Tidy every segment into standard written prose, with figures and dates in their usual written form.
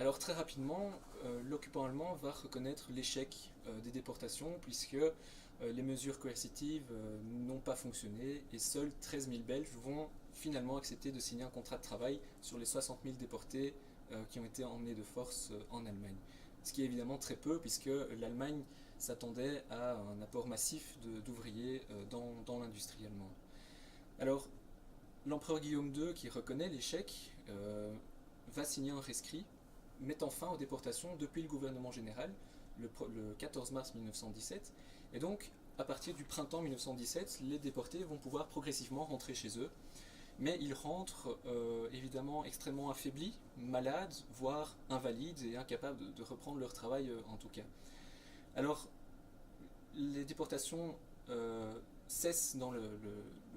Alors très rapidement, l'occupant allemand va reconnaître l'échec des déportations puisque les mesures coercitives n'ont pas fonctionné et seuls 13 000 Belges vont finalement accepter de signer un contrat de travail sur les 60 000 déportés qui ont été emmenés de force en Allemagne. Ce qui est évidemment très peu puisque l'Allemagne s'attendait à un apport massif d'ouvriers dans l'industrie allemande. Alors l'empereur Guillaume II, qui reconnaît l'échec, va signer un rescrit mettant fin aux déportations depuis le gouvernement général le 14 mars 1917. Et donc, à partir du printemps 1917, les déportés vont pouvoir progressivement rentrer chez eux. Mais ils rentrent évidemment extrêmement affaiblis, malades, voire invalides et incapables de reprendre leur travail en tout cas. Alors, les déportations cessent dans le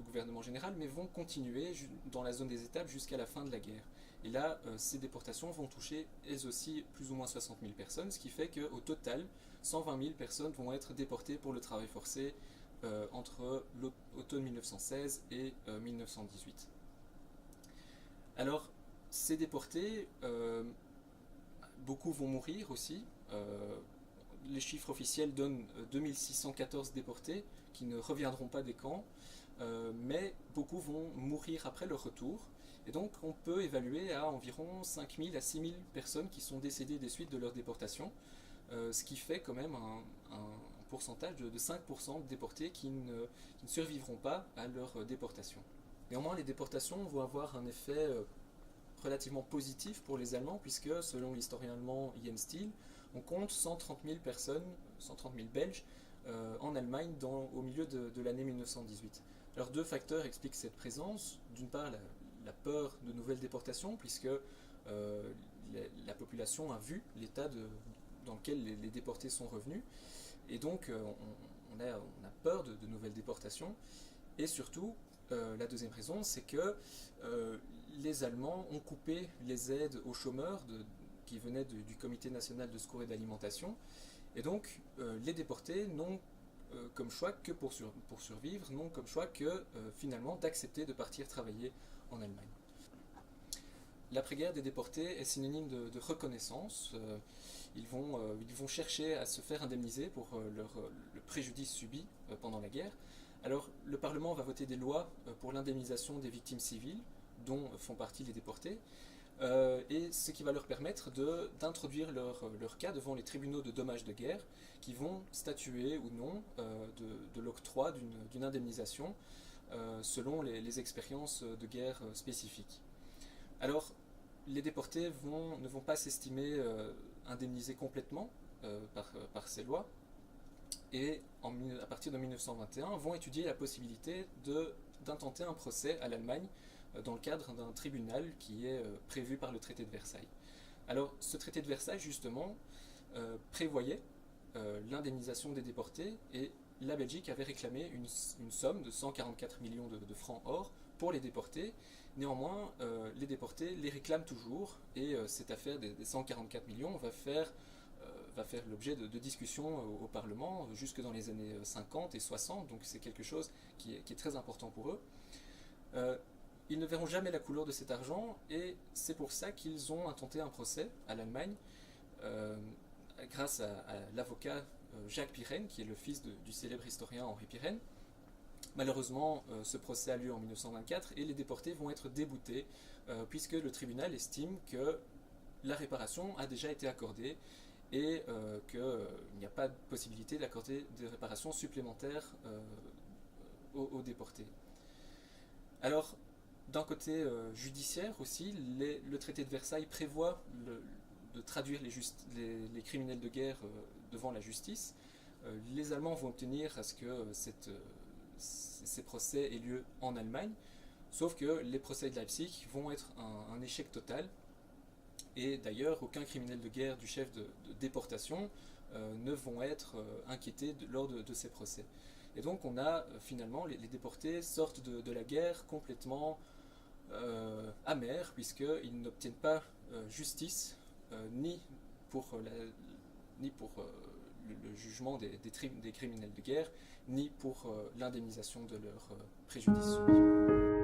gouvernement général, mais vont continuer dans la zone des étapes jusqu'à la fin de la guerre. Et là, ces déportations vont toucher elles aussi plus ou moins 60 000 personnes, ce qui fait qu'au total, 120 000 personnes vont être déportées pour le travail forcé entre l'automne 1916 et 1918. Alors, ces déportés, beaucoup vont mourir aussi. Les chiffres officiels donnent 2614 déportés qui ne reviendront pas des camps, mais beaucoup vont mourir après leur retour. Et donc on peut évaluer à environ 5000 à 6000 personnes qui sont décédées des suites de leur déportation, ce qui fait quand même un pourcentage de 5% de déportés qui ne survivront pas à leur déportation. Néanmoins, les déportations vont avoir un effet relativement positif pour les Allemands, puisque selon l'historien allemand Jens Stiel, on compte 130 000 personnes, 130 000 Belges, en Allemagne au milieu de l'année 1918. Alors deux facteurs expliquent cette présence. D'une part, la peur de nouvelles déportations, puisque la population a vu l'état dans lequel les déportés sont revenus, et donc on a peur de nouvelles déportations. Et surtout, la deuxième raison, c'est que les Allemands ont coupé les aides aux chômeurs qui venaient du Comité national de secours et d'alimentation, et donc les déportés n'ont comme choix que pour survivre, n'ont comme choix que finalement d'accepter de partir travailler en Allemagne. L'après-guerre des déportés est synonyme de reconnaissance. Ils vont chercher à se faire indemniser pour le préjudice subi pendant la guerre. Alors, le Parlement va voter des lois pour l'indemnisation des victimes civiles, dont font partie les déportés, et ce qui va leur permettre d'introduire leur cas devant les tribunaux de dommages de guerre, qui vont statuer ou non de l'octroi d'une indemnisation selon les expériences de guerre spécifiques. Alors, les déportés ne vont pas s'estimer indemnisés complètement par ces lois, et à partir de 1921 vont étudier la possibilité d'intenter un procès à l'Allemagne dans le cadre d'un tribunal qui est prévu par le traité de Versailles. Alors ce traité de Versailles justement prévoyait l'indemnisation des déportés, et la Belgique avait réclamé une somme de 144 millions de francs or pour les déportés. Néanmoins, les déportés les réclament toujours, et cette affaire des 144 millions va faire l'objet de discussions au Parlement jusque dans les années 50 et 60, donc c'est quelque chose qui est très important pour eux. Ils ne verront jamais la couleur de cet argent, et c'est pour ça qu'ils ont intenté un procès à l'Allemagne grâce à l'avocat Jacques Pirenne, qui est le fils du célèbre historien Henri Pirenne. Malheureusement, ce procès a lieu en 1924 et les déportés vont être déboutés puisque le tribunal estime que la réparation a déjà été accordée et qu'il n'y a pas de possibilité d'accorder des réparations supplémentaires aux déportés. Alors, d'un côté judiciaire aussi, le traité de Versailles prévoit de traduire les criminels de guerre devant la justice. Les Allemands vont obtenir à ce que ces procès aient lieu en Allemagne, sauf que les procès de Leipzig vont être un échec total, et d'ailleurs aucun criminel de guerre du chef de déportation ne vont être inquiétés lors de ces procès. Et donc on a finalement, les déportés sortent de la guerre complètement amers, puisqu'ils n'obtiennent pas justice ni pour le jugement des criminels de guerre, ni pour l'indemnisation de leurs préjudices subis.